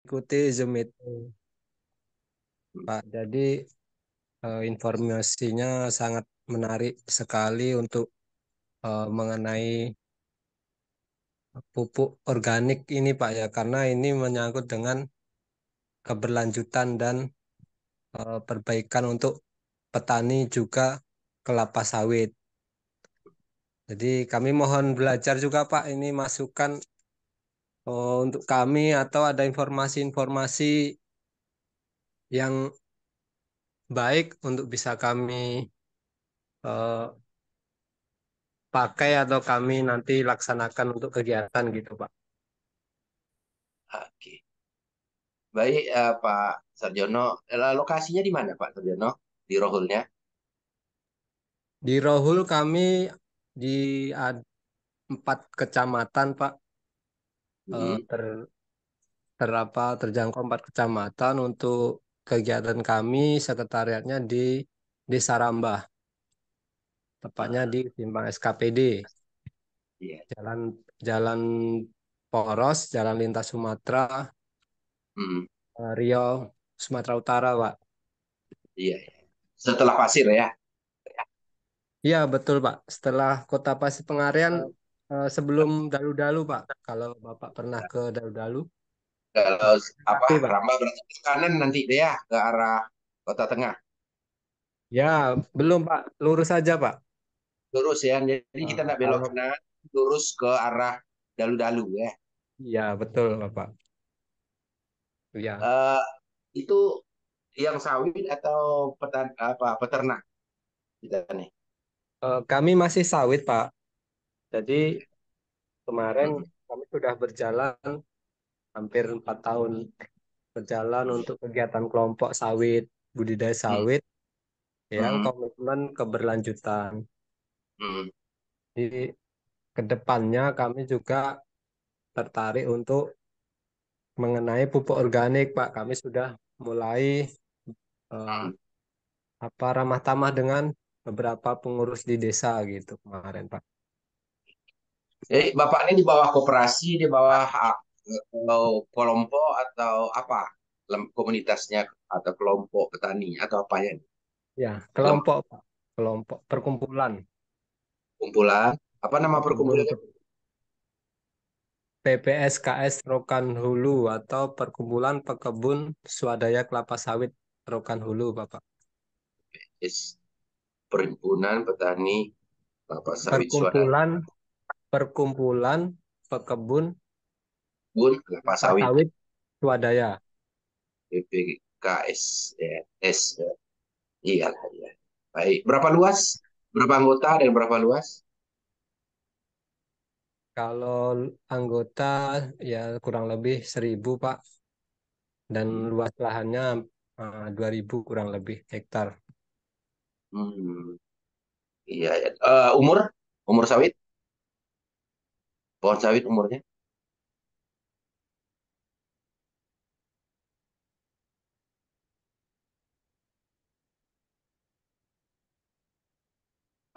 ikuti Zoom meeting, Pak. Jadi informasinya sangat menarik sekali untuk mengenai pupuk organik ini, Pak ya, karena ini menyangkut dengan keberlanjutan dan perbaikan untuk petani juga kelapa sawit. Jadi kami mohon belajar juga, Pak. Ini masukan untuk kami atau ada informasi-informasi yang baik untuk bisa kami eh, pakai atau kami nanti laksanakan untuk kegiatan gitu, Pak. Oke. Baik, Pak Sarjono. Lokasinya di mana, Pak Sarjono? Di Rohulnya? Di Rohul kami di 4 kecamatan, Pak. Eh, Hmm. ter, terjangkau 4 kecamatan untuk kegiatan kami sekretariatnya di Desa Rambah, tepatnya Ah, di Simpang SKPD, iya. Jalan Jalan Poros, Jalan Lintas Sumatera, Hmm. Riau, Sumatera Utara, Pak. Iya, iya. Setelah Pasir ya. Iya, betul, Pak. Setelah Kota Pasir Pengarean, sebelum Dalu-Dalu, Pak. Kalau Bapak pernah ke Dalu-Dalu, Kalau apa tapi, Pak. Rambah berarti ke kanan nanti deh ya ke arah Kota Tengah. Ya, belum, Pak. Lurus saja, Pak. Lurus ya. Jadi kita nggak belok Kalau kanan, lurus ke arah Dalu-Dalu ya. ya, betul, Bapak. Ya. Eh, itu yang sawit atau peternak kita nih. Kami masih sawit, Pak. Jadi kemarin Mm-mm. kami sudah berjalan hampir 4 tahun berjalan Iya. untuk kegiatan kelompok sawit, budidaya Mm, sawit yang mm, komitmen keberlanjutan. mm, Di kedepannya kami juga tertarik untuk mengenai pupuk organik, Pak. Kami sudah mulai eh, mm. ramah tamah dengan beberapa pengurus di desa gitu kemarin, Pak. Jadi Bapak ini di bawah koperasi, di bawah atau kelompok atau apa? Komunitasnya atau kelompok petani atau apa ya? Ya, Dalam kelompok, Pak. Kelompok perkumpulan kumpulan, apa nama pekebun perkumpulannya? PPSKS Rokan Hulu atau Perkumpulan Pekebun Swadaya Kelapa Sawit Rokan Hulu, Bapak. Yes. Perhimpunan Petani Kelapa Sawit Swadaya Perkumpulan Perkumpulan Pekebun Bun Kelapa Kelapa Sawit Sawit Swadaya. PPKS ya, S ya. Iya lah ya. Baik. Berapa luas? Berapa anggota dan berapa luas? Kalau anggota ya kurang lebih 1.000, Pak, dan Hmm. luas lahannya 2.000 kurang lebih hektar. Hmm. Iya, ya. Umur umur sawit, pohon sawit umurnya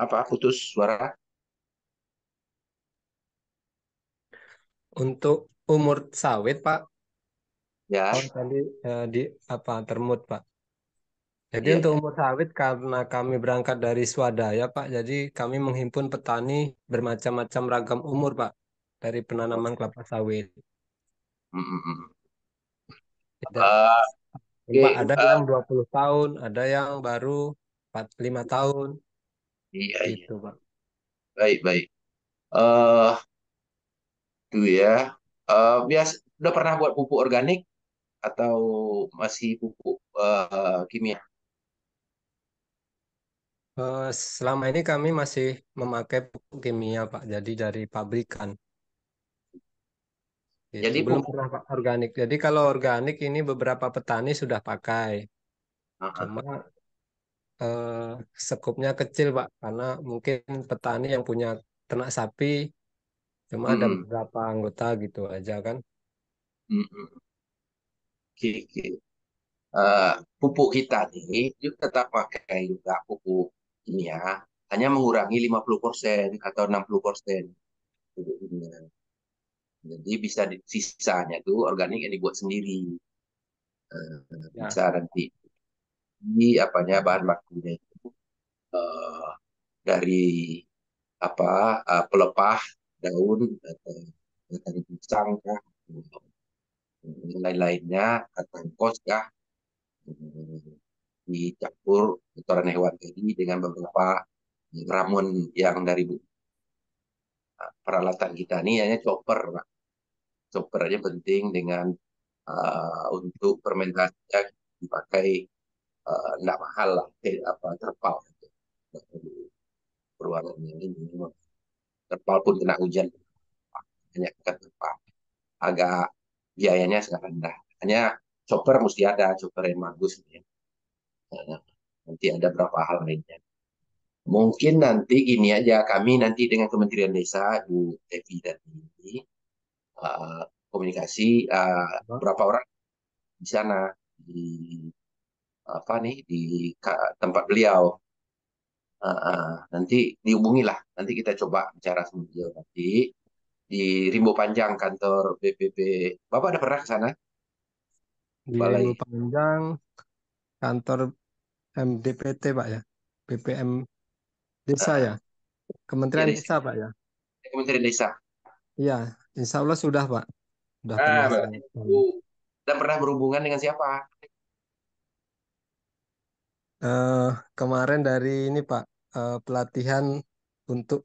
apa? Putus suara Untuk umur sawit, Pak, ya. oh tadi di termut, Pak. Jadi Iya, untuk ya. umur sawit karena kami berangkat dari swadaya, Pak, jadi kami menghimpun petani bermacam-macam ragam umur, Pak, dari penanaman kelapa sawit. Hmm, hmm, hmm. Tidak, Oke, Pak, ada yang 20 tahun, ada yang baru 45 tahun, iya, iya. gitu, Pak. Baik, baik. Eh, Itu ya. Biasa udah pernah buat pupuk organik atau masih pupuk kimia? Selama ini kami masih memakai pupuk kimia, Pak, jadi dari pabrikan. Itu Jadi belum pupuk. pernah, Pak, organik. Jadi kalau organik ini beberapa petani sudah pakai. Ah, ah. Cuma eh, sekupnya kecil, Pak, karena mungkin petani yang punya ternak sapi cuma ada Hmm, beberapa anggota gitu aja kan. hmm, hmm. Oke, oke. Eh, Pupuk kita nih juga tetap pakai juga pupuk kimia, hanya mengurangi 50% atau 60% pupuk kimia. Jadi bisa sisanya itu organik yang dibuat sendiri. Ya. Bisa nanti di apanya bahan bakunya itu eh, dari apa pelepah daun atau batang pisang kah, lain-lainnya atau kos kah, dicampur kotoran hewan tadi dengan beberapa ramuan yang dari peralatan kita ini hanya chopper, Pak. Chopper aja penting dengan untuk fermentasinya dipakai nggak mahal lah, apa terpal nggak perlu peruangan yang ini. Terpal pun kena hujan hanya kan terpal agak biayanya sangat rendah. Hanya chopper mesti ada chopper yang bagus ya. Nah, nanti ada berapa hal lainnya. Mungkin nanti gini aja kami nanti dengan Kementerian Desa Bu Evi dan ini komunikasi berapa orang di sana di apa nih di tempat beliau. Nanti dihubungilah. Nanti kita coba bicara sama beliau nanti di Rimbo Panjang kantor BPP. Bapak ada pernah ke sana? Di Rimbo Balai Panjang, kantor MDPT Pak ya, BPM Desa uh, ya, ya Kementerian desa, Desa Pak ya. Kementerian Desa. Iya, Insya Allah sudah Pak, sudah pernah saya. Berarti itu dan pernah berhubungan dengan siapa? Eh, Kemarin dari ini Pak, pelatihan untuk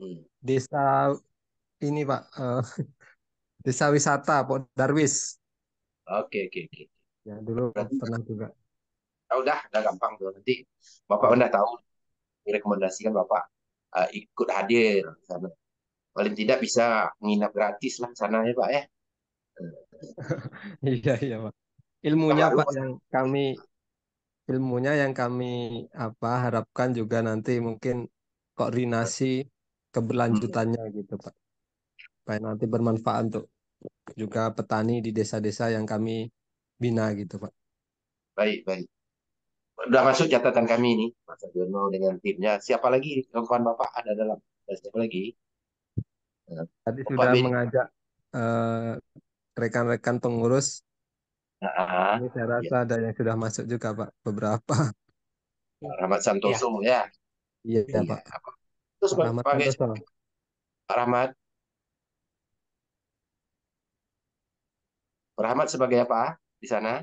Hmm. desa ini Pak, desa wisata Pak Darwis. Oke, oke, oke. Ya dulu Berarti pernah juga. udah gampang tuh. Nanti Bapak Ya. udah tahu, direkomendasikan Bapak ikut hadir di sana. Paling tidak bisa menginap gratis lah sana ya Pak ya. Iya iya Pak. Kita Ilmunya baru Pak yang kami ilmunya yang kami apa harapkan juga nanti mungkin koordinasi hmm, keberlanjutannya gitu Pak. Supaya nanti bermanfaat untuk juga petani di desa-desa yang kami bina gitu Pak. baik, baik. Udah masuk catatan kami ini, Mas Adiono dengan timnya. Siapa lagi kawan Bapak ada dalam? Ada siapa lagi? Tadi Pak sudah Beni. mengajak eh, rekan-rekan pengurus. Ah, Ini saya ya. rasa ada yang sudah masuk juga Pak. Beberapa. Rahmat Ya. Santoso ya. Iya Iya. Pak. Apa? Terus Pak Rahmat sebagai Santoso. Pak Rahmat, Pak Rahmat sebagai apa di sana?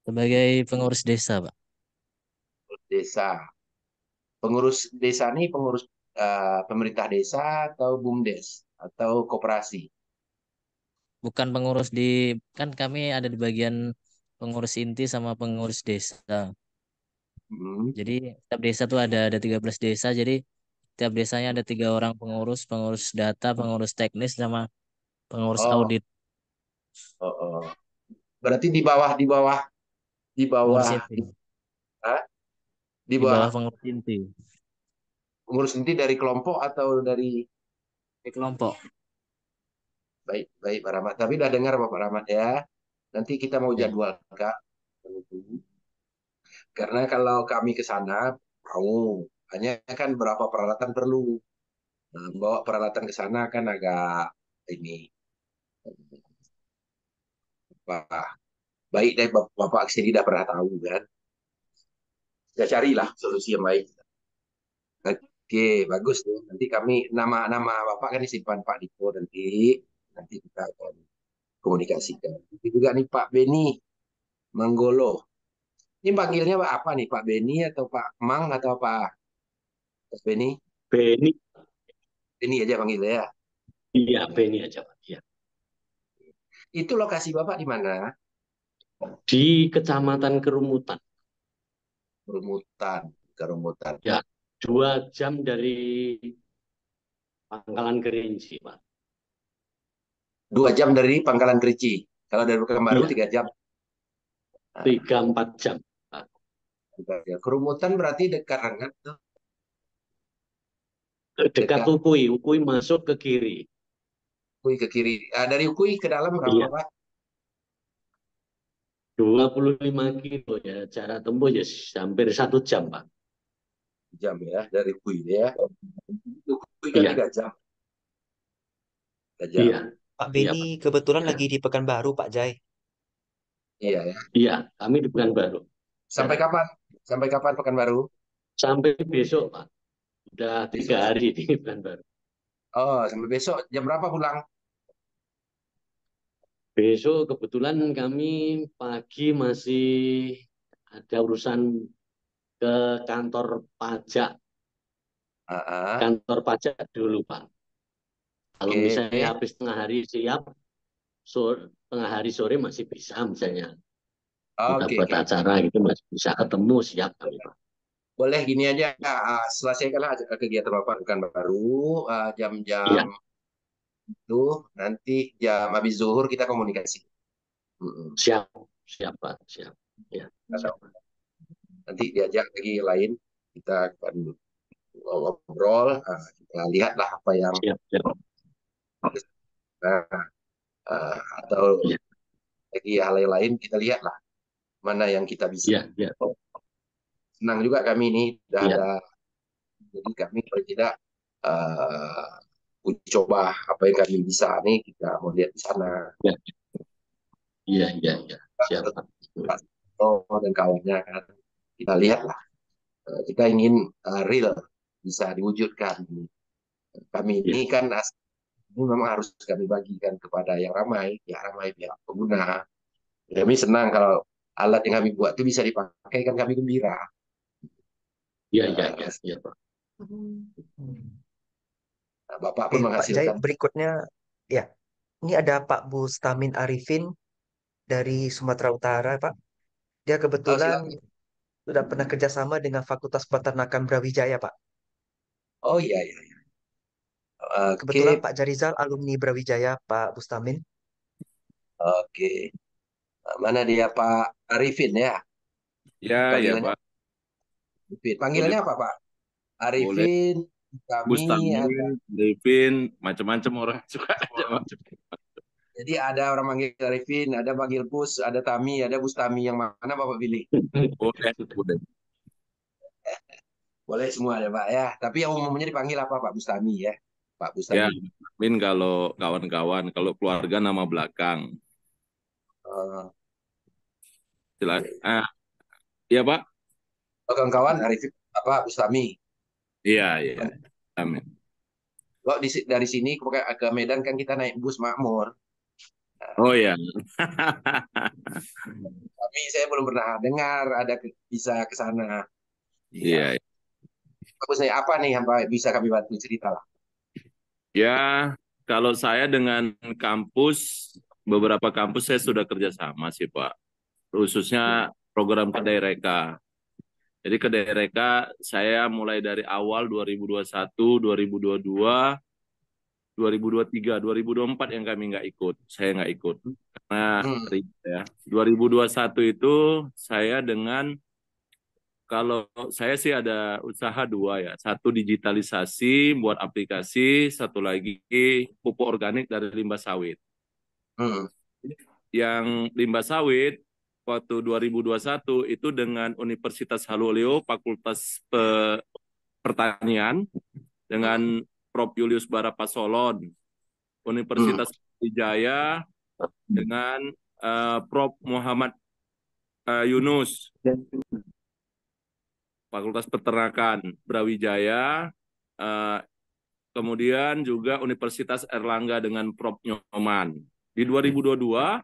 Sebagai pengurus desa, Pak. Desa. Pengurus desa ini pengurus pemerintah desa atau BUMDes atau koperasi. Bukan pengurus di, kan kami ada di bagian pengurus inti sama pengurus desa. Hmm. Jadi setiap desa tuh ada 13 desa, jadi tiap desanya ada 3 orang pengurus, pengurus data, pengurus teknis, sama pengurus Oh, audit, oh, oh. Berarti di pengurus bawah inti, ah, di di bawah bawah pengurus inti, pengurus inti dari kelompok atau dari di kelompok. baik baik Pak Rahmat. Tapi udah dengar Pak Rahmat ya. Nanti kita mau Ya. jadwal Kak. Karena kalau kami ke sana mau hanya kan berapa peralatan perlu. Nah, bawa peralatan ke sana kan agak ini Pak. Baik deh Bapak sendiri udah pernah tahu kan. Ya carilah solusi yang baik. Oke, bagus tuh. Nanti kami nama-nama Bapak kan disimpan Pak Diko nanti kita akan komunikasikan. Itu juga nih Pak Beni Manggolo. Ini panggilnya Pak apa nih? Pak Beni atau Pak Mang atau Pak Beni? Beni, Beni aja panggilnya ya. iya Beni aja Pak. Iya. Itu lokasi Bapak di mana? Di Kecamatan Kerumutan. Rumutan, ke Rumutan. Ya, 2 jam dari Pangkalan Kerinci, Pak. 2 jam dari Pangkalan Kerici. Kalau dari Pekanbaru Iya, 3 jam. Nah, 3-4 jam, Pak. Kerumutan berarti dekat Rengat tuh. Dekat Dekat Ukui, Ukui masuk ke kiri. Ukui ke kiri. Dari Ukui ke dalam berapa Iya, Pak? 25 kilo ya, jarak tempuh ya hampir 1 jam, Pak. Jam ya, dari Ukui ya. Ukui kan Iya, 3 jam. Jajal. Iya, Pak iya, Beni Pak. kebetulan Ya, lagi di Pekanbaru, Pak Jai. Iya ya. iya, kami di Pekanbaru. Sampai Ya, kapan? Sampai kapan Pekanbaru? sampai besok, Pak. Udah 3 hari di Pekanbaru. Oh, sampai besok. Jam berapa pulang? Besok kebetulan kami pagi masih ada urusan ke kantor pajak. Ah, ah. Kantor pajak dulu, Pak. Kalau misalnya Oke. habis tengah hari siap, tengah hari sore masih bisa misalnya. Kita Oke, buat oke. acara gitu masih bisa ketemu, siap kami, Pak. Boleh gini aja. Selesaikanlah kegiatan Bapak Pekanbaru. Jam-jam Iya, itu nanti jam habis zuhur kita komunikasi. Mm-mm. siap, siap, Pak, siap. Ya, siap, Pak. Nanti diajak lagi lain. Kita akan ngobrol. Kita lihatlah apa yang Siap, siap. nah, atau Iya, lagi hal yang lain kita lihatlah mana yang kita bisa. iya, iya, Senang juga kami ini sudah iya, ada, jadi kami paling tidak uji coba apa yang kami bisa nih, kita mau lihat di sana. iya, iya, iya, iya. Siap, Pak. Pak Tito dan kawannya kan, kita lihatlah. Kita ingin real bisa diwujudkan. Kami Iya, ini kan ini memang harus kami bagikan kepada yang ramai, ya ramai pihak pengguna. Kami senang kalau alat yang kami buat itu bisa dipakai, kan kami gembira. iya, iya, iya, Eh, iya, Pak. Bapak Oke, pun Pak Jai, menghasilkan. berikutnya ya, ini ada Pak Bustamin Arifin dari Sumatera Utara, Pak. Dia Oh, kebetulan silakan. sudah pernah kerjasama dengan Fakultas Peternakan Brawijaya, Pak. Oh iya, iya. Kebetulan Oke, Pak Jarizal alumni Brawijaya, Pak Bustamin. oke. Mana dia Pak Arifin ya? Ya, ya Panggilannya Pak. Arifin. Boleh, Panggilannya apa Pak? boleh. Arifin, kami ada. Bustamin, Devin, macam-macam orang suka aja macam. Jadi ada orang manggil Arifin, ada manggil Pus, ada Tami, ada Bustami. Yang mana Bapak pilih? Boleh, boleh. Boleh semua ya Pak ya. Tapi yang umumnya dipanggil apa Pak Bustami ya? Pak Ya, Bustami. Min kalau kawan-kawan, kalau keluarga nama belakang. Eh, Silakan. Ya Pak. kawan-kawan Arifin apa Bustami. Iya, iya. Amin. Kalau dari sini ke Medan kan kita naik bus makmur. Oh ya. Tapi saya belum pernah dengar ada bisa ke sana. Iya. Iya. Bagusnya apa nih yang bisa kami bantu cerita lah. Ya, kalau saya dengan kampus, beberapa kampus saya sudah kerjasama sih Pak. Khususnya program Kedai Reka. Jadi Kedai Reka saya mulai dari awal 2021, 2022, 2023, 2024 yang kami nggak ikut. Saya nggak ikut. Karena Hmm. ya, 2021 itu saya dengan, kalau saya sih ada usaha dua ya. Satu digitalisasi, buat aplikasi. Satu lagi pupuk organik dari limbah sawit. Hmm. Yang limbah sawit, waktu 2021 itu dengan Universitas Haloleo, Fakultas Pertanian, dengan Prof. Julius Barapasolon, Universitas Wijaya, dengan Prof. Muhammad Yunus, Fakultas Peternakan Brawijaya, kemudian juga Universitas Erlangga dengan Prof. Nyoman. Di 2022,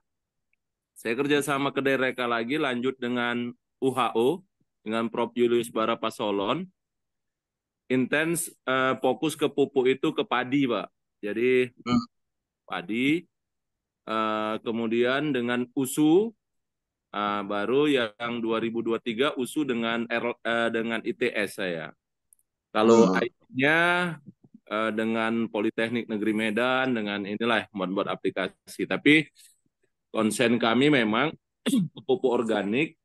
saya kerja sama Kedai Reka lagi, lanjut dengan UHO, dengan Prof. Julius Barapasolon. Intens fokus ke pupuk itu ke padi, Pak. Jadi padi, kemudian dengan USU, baru yang 2023 USU dengan dengan ITS saya. Kalau IT-nya dengan Politeknik Negeri Medan, dengan inilah membuat aplikasi. Tapi konsen kami memang pupuk organik,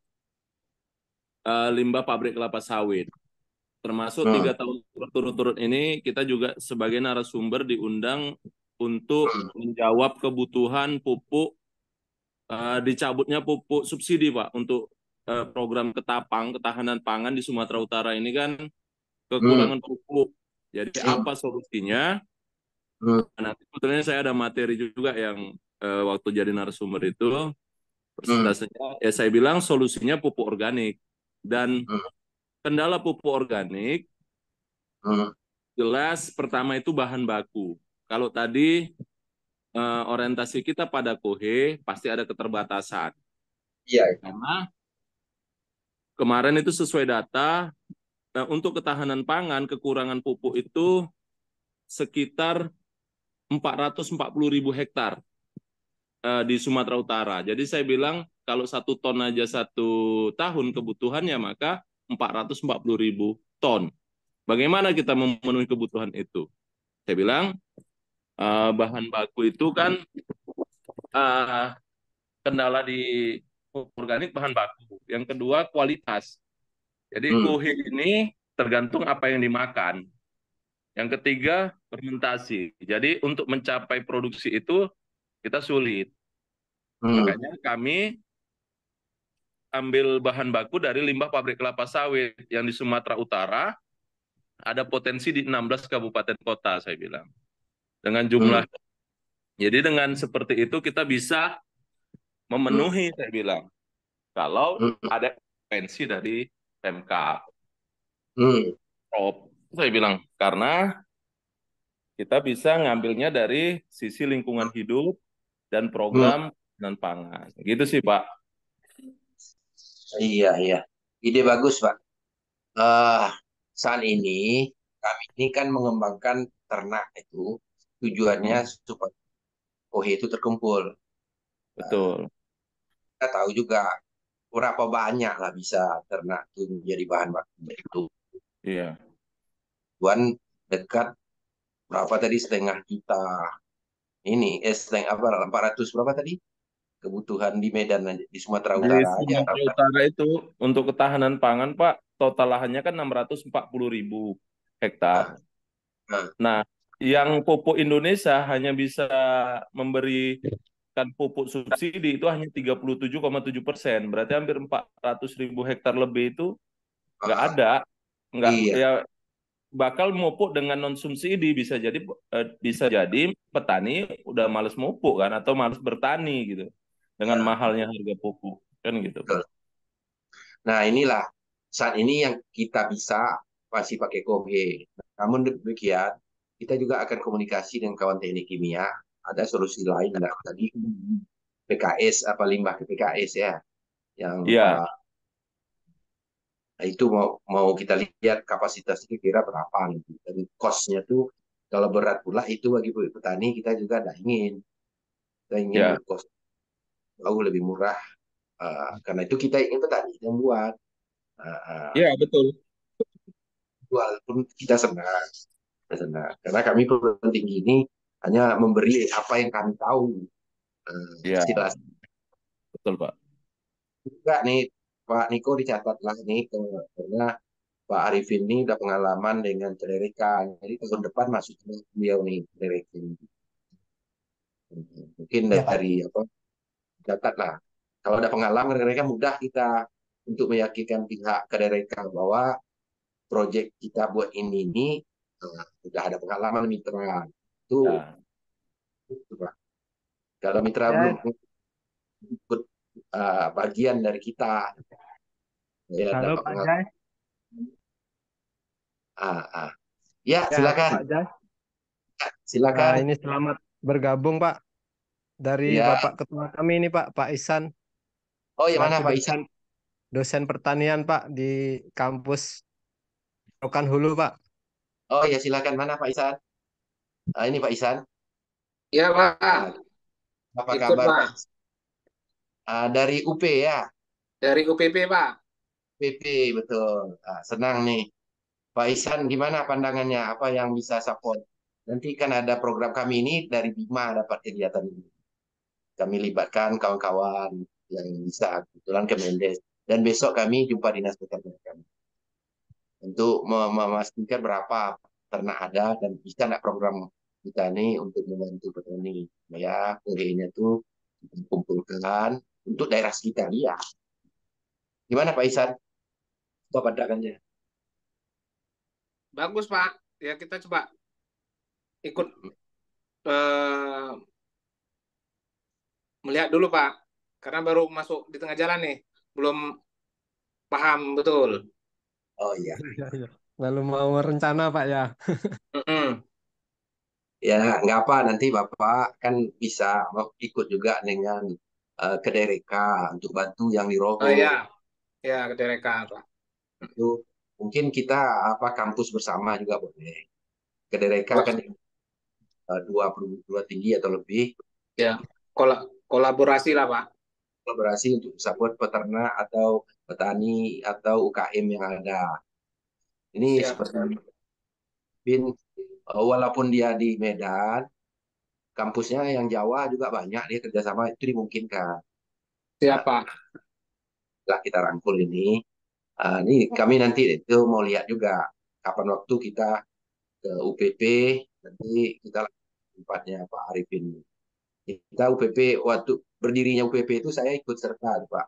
limbah pabrik kelapa sawit. Termasuk 3 tahun berturut-turut ini kita juga sebagai narasumber diundang untuk menjawab kebutuhan pupuk, dicabutnya pupuk subsidi Pak untuk program Ketapang, ketahanan pangan di Sumatera Utara ini kan kekurangan pupuk. Jadi apa solusinya? Hmm. Nanti sebetulnya saya ada materi juga yang waktu jadi narasumber itu Hmm. persentasenya, ya saya bilang solusinya pupuk organik. Dan Hmm. kendala pupuk organik Hmm. jelas pertama itu bahan baku. Kalau tadi orientasi kita pada kohe, pasti ada keterbatasan. Iya. Karena kemarin itu sesuai data, untuk ketahanan pangan, kekurangan pupuk itu sekitar 440.000 hektar di Sumatera Utara. Jadi saya bilang kalau 1 ton aja 1 tahun kebutuhannya, maka 440.000 ton. Bagaimana kita memenuhi kebutuhan itu? Saya bilang bahan baku itu kan eh, kendala di pupuk organik, bahan baku. Yang kedua kualitas. Jadi Hmm. kuhi ini tergantung apa yang dimakan. Yang ketiga fermentasi. Jadi untuk mencapai produksi itu kita sulit. Hmm. Makanya kami ambil bahan baku dari limbah pabrik kelapa sawit yang di Sumatera Utara ada potensi di 16 kabupaten kota, saya bilang. Dengan jumlah. Hmm. Jadi dengan seperti itu kita bisa Hmm. memenuhi, saya bilang. Kalau Hmm. ada potensi dari Pemkab. Hmm. Saya bilang, karena kita bisa ngambilnya dari sisi lingkungan hidup dan Hmm. program dan pangan. Gitu sih, Pak. Iya, iya. Ide bagus, Pak. eh Saat ini kami ini kan mengembangkan ternak itu tujuannya Hmm, supaya kohe itu terkumpul. Nah, betul. kita tahu juga berapa banyak lah bisa ternak itu menjadi bahan baku itu. Iya. Tujuan dekat berapa tadi, 500.000 ini setengah apa 400 berapa tadi kebutuhan di Medan aja, di Sumatera Di Utara aja. Sumatera Utara itu untuk ketahanan pangan, Pak, total lahannya kan 640.000 hektar. Nah, nah, Nah, yang pupuk Indonesia hanya bisa memberikan pupuk subsidi itu hanya 37,7%. Berarti hampir 400.000 hektar lebih itu nggak ah, ada. Nggak, iya, ya bakal mupuk dengan non subsidi, bisa jadi petani udah males mupuk kan, atau males bertani gitu dengan ya, mahalnya harga pupuk kan gitu, Pak. betul. Nah, inilah saat ini yang kita bisa masih pakai koge. Namun demikian, kita juga akan komunikasi dengan kawan teknik kimia. Ada solusi lain, nah, tadi PKS apa limbah ke PKS ya, yang Iya, Pak. Nah, itu mau kita lihat kapasitasnya kira berapa gitu. Dan cost-nya tuh kalau berat pula itu bagi petani kita juga tidak ingin. Kita ingin ya, cost jauh lebih murah. Karena itu kita ingin petani yang buat. ya betul. Jual pun kita senang. Kita senang. Karena kami penting ini hanya memberi apa yang kami tahu. Ya, Jelas betul, Pak. juga nih Pak Niko dicatatlah nih karena Pak Arifin ini udah pengalaman dengan Cerereka. Jadi tahun depan masuknya beliau nih Cerereka. Mungkin Ya, Pak. dari apa catat lah. Kalau ada pengalaman mereka mudah kita untuk meyakinkan pihak Cerereka bahwa proyek kita buat ini sudah ada pengalaman mitra. Ya, Itu Pak. Kalau mitra belum Ya, ikut bagian dari kita, ya halo dapat Pak pengalaman. Jai. Ah, ah. Ya, Ya, halo silakan. Pak Jai. Silakan. Ini selamat bergabung Pak dari Ya. Bapak Ketua kami ini Pak Isan Oh, yang mana selaku Pak Isan? dosen pertanian Pak di kampus Rokan Hulu Pak. Oh, ya silakan. Mana Pak Isan? Ini Pak Isan. Ya Ah, Pak, apa ikut kabar Pak. Pak? Dari UP ya, Dari UPP Pak. PP betul. Senang nih. Pak Isan gimana pandangannya? Apa yang bisa support? Nanti kan ada program kami ini dari Bima dapat kegiatan ini. Kami libatkan kawan-kawan yang bisa kebetulan ke Mendes. Dan besok kami jumpa dinas peternakan kami untuk memastikan berapa ternak ada dan bisa nggak program kita ini untuk membantu petani. Ya, koreanya tuh dikumpulkan untuk daerah sekitar. Iya. Gimana Pak Isan? Apa pandangannya? Bagus Pak. Ya kita coba ikut eh, melihat dulu Pak, karena baru masuk di tengah jalan nih, belum paham betul. Oh iya, Iya, iya. Lalu mau rencana Pak ya. Mm-mm. ya nggak apa nanti Bapak kan bisa ikut juga dengan ke Dereka untuk bantu yang di Oh Rogo. iya, ya ke Dereka Pak. Itu mungkin kita apa kampus bersama juga boleh. Ke Dereka Wah, kan dua perguruan tinggi atau lebih ya, kolaborasi lah Pak. kolaborasi untuk support peternak atau petani atau UKM yang ada. Ini Siap, seperti siap. Bin, walaupun dia di Medan, kampusnya yang Jawa juga banyak dia kerjasama itu dimungkinkan. Siap Nah, Pak. setelah kita rangkul ini kami nanti itu mau lihat juga kapan waktu kita ke UPP, nanti kita tempatnya Pak Arifin. Kita UPP waktu berdirinya UPP itu saya ikut serta Pak.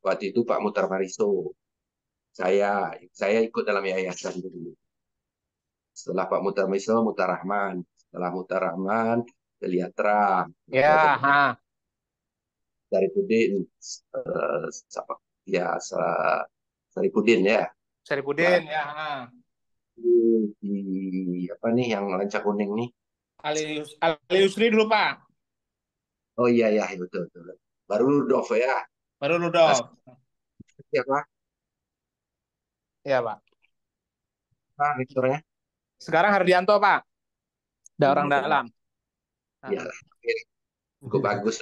Waktu itu Pak Mutar Mariso, saya ikut dalam yayasan dulu. Setelah Pak Mutar Mariso, Mutar Rahman. Setelah Mutar Rahman, Geliatra, Ya, ha. Saripudin, siapa? Ya, Saripudin ya. Setelah Saripudin, ya, ha. itu di apa nih yang lancar kuning nih? Ali Yusri dulu Pak, Oh iya ya betul betul. Baru Rudolf ya. baru Nah, Rudolf. siapa? Ya Pak. Pak rektornya? Sekarang Hardianto Pak, ada orang Widianto ya. dalam. Iya Ha. lah. Cukup bagus.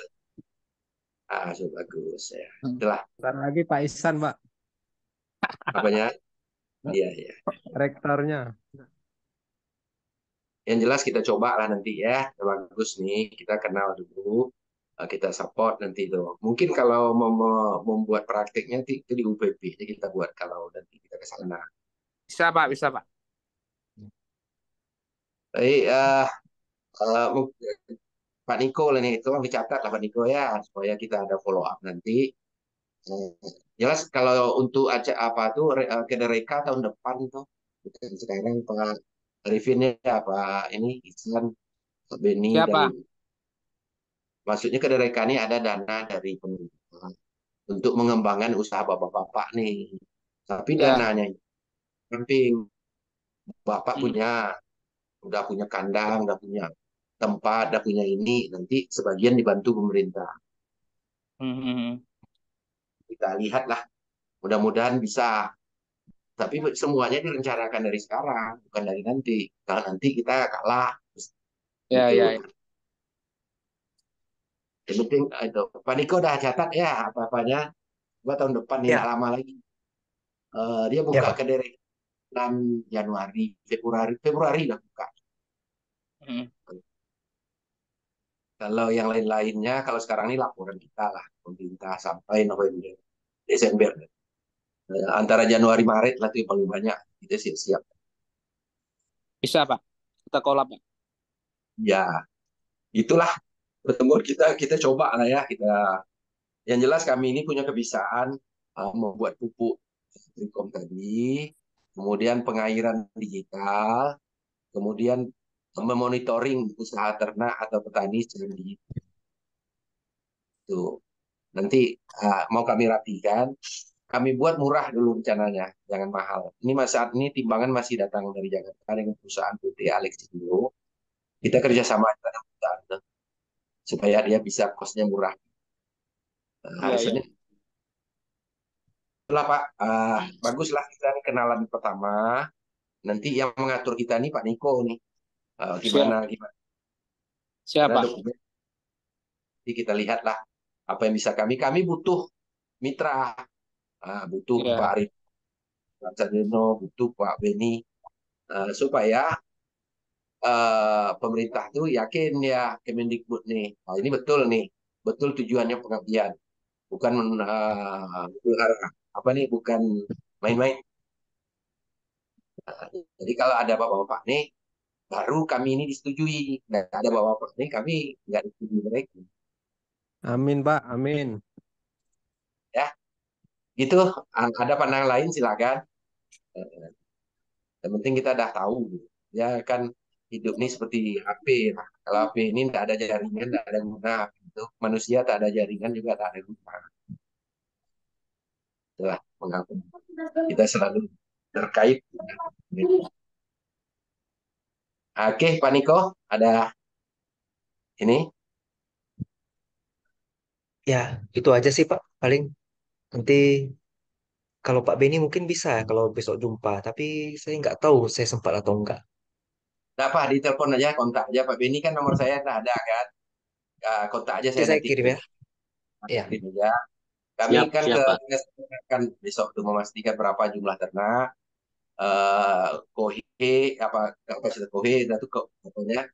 Cukup bagus ya. Itulah Bentar lagi Pak Ihsan Pak, apanya? Iya iya. rektornya. Yang jelas kita coba lah nanti ya. Bagus nih, kita kenal dulu. Kita support nanti itu. Mungkin kalau membuat praktiknya itu di UPP, jadi kita buat kalau nanti kita ke sana. Bisa Pak, bisa Pak. Baik, Pak Niko lah nih, itu dicatat lah Pak Niko ya, supaya kita ada follow up nanti. Eh, Jelas kalau untuk acara apa tuh ke Dereka tahun depan tuh, bukan sekarang Pak Arifinnya apa ini Islam Beni dari Siapa? maksudnya ke Dereka ini ada dana dari pemerintah untuk mengembangkan usaha bapak-bapak nih. Tapi Ya. dananya samping bapak Hmm. udah punya kandang, udah punya tempat, udah punya ini, nanti sebagian dibantu pemerintah. Hmm, hmm, hmm. Kita lihatlah, mudah-mudahan bisa. Tapi semuanya direncanakan dari sekarang, bukan dari nanti. Kalau nanti kita kalah, Ya, gitu. ya, ya. Yang penting itu. Pak Niko udah catat ya apa-apanya. Coba tahun depan nih, nggak Ya, lama lagi. Dia ya buka Pak. ke dari bulan Januari, Februari lah buka. Hmm. Kalau yang lain-lainnya, kalau sekarang ini laporan kita lah, pemerintah sampai November, Desember. Antara Januari Maret lah itu yang paling banyak. Kita siap-siap. Bisa Pak. Kita kolab Pak. Ya, itulah pertemuan kita coba lah ya kita. Yang jelas kami ini punya kebiasaan membuat pupuk Trikom tadi, kemudian pengairan digital, kemudian memonitoring usaha ternak atau petani secara digital. Nanti mau kami rapikan, kami buat murah dulu rencananya, jangan mahal. Ini saat ini timbangan masih datang dari Jakarta dengan perusahaan PT Alexindo. Kita kerjasama dengan perusahaan supaya dia bisa kosnya murah. Iya, iya. Harusnya itulah Pak, baguslah kita kenalan pertama. Nanti yang mengatur kita nih Pak Niko nih, gimana Siap. gimana. Siap Karena Pak. dokumen nanti kita lihatlah apa yang bisa kami butuh mitra, butuh Pak Iya. Arif Sarjono, butuh Pak Beni, supaya pemerintah tuh yakin ya Kemendikbud nih, ini betul nih, betul tujuannya pengabdian, bukan apa nih, bukan main-main. Jadi kalau ada bapak-bapak nih, baru kami ini disetujui. Nah, ada bapak-bapak nih, kami nggak disetujui mereka. Amin Pak, amin. Ya, gitu. Ada pandangan lain silakan. Yang penting kita udah tahu. Ya kan, hidup ini seperti HP. Nah, kalau HP ini tidak ada jaringan, tidak ada guna. Itu manusia tak ada jaringan juga tak ada guna. Itulah mengapa kita selalu terkait dengan mereka. Oke, Pak Niko, ada ini? Ya, itu aja sih Pak. Paling nanti kalau Pak Beni mungkin bisa ya kalau besok jumpa. Tapi saya nggak tahu saya sempat atau enggak. Nah, Pak, ditelepon aja, kontak aja. Pak Beni kan nomor saya tidak ada kan. Kontak aja Nanti saya saya nanti kirim ya. Ya, kirim aja. Kami Siap, kan siap, Pak. kan besok untuk memastikan berapa jumlah ternak, kohe apa kapasitas kohe itu kok pokoknya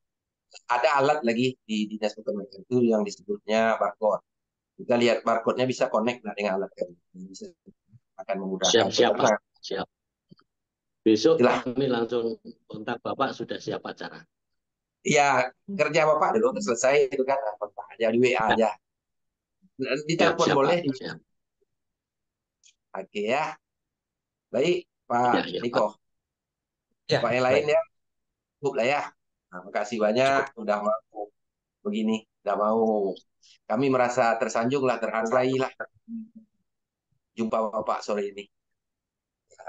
ada alat lagi di dinas peternakan itu yang disebutnya barcode. Kita lihat barcode-nya bisa connect nggak dengan alat kami. Bisa akan memudahkan Siap, Pak. peternak. Siap. Besok Itulah. kami langsung kontak Bapak sudah siap acara. Ya, kerja Bapak dulu udah selesai itu kan, kontak aja di WA aja. Di Siap, telepon siap, boleh. Pak. Siap. Oke ya. Baik, Pak Ya, ya, Niko. Pak. ya, Pak yang lain baik. ya, cukup lah ya. Nah, makasih banyak Cukup. udah mau begini, udah mau. Kami merasa tersanjung lah, terhargai lah jumpa Bapak sore ini.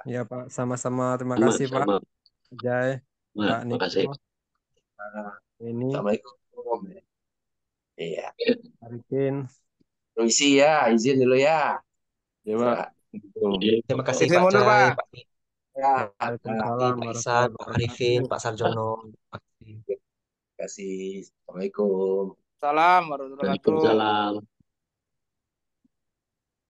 Ya Pak, sama-sama. Terima Sama, kasih Pak sama. Jai, Nah, Pak makasih. Niko, ini Assalamualaikum. Iya, Arifin. permisi ya, izin dulu ya. Ya, Pak. Ya, Terima kasih Izin Pak mundur, Jai, Pak. Pak ya. Waalaikumsalam Pak Ihsan, warahmatullahi Pak Arifin, wabarakatuh. Pak Sarjono. Terima kasih. Terima kasih. Assalamualaikum. Salam warahmatullahi wabarakatuh. Waalaikumsalam.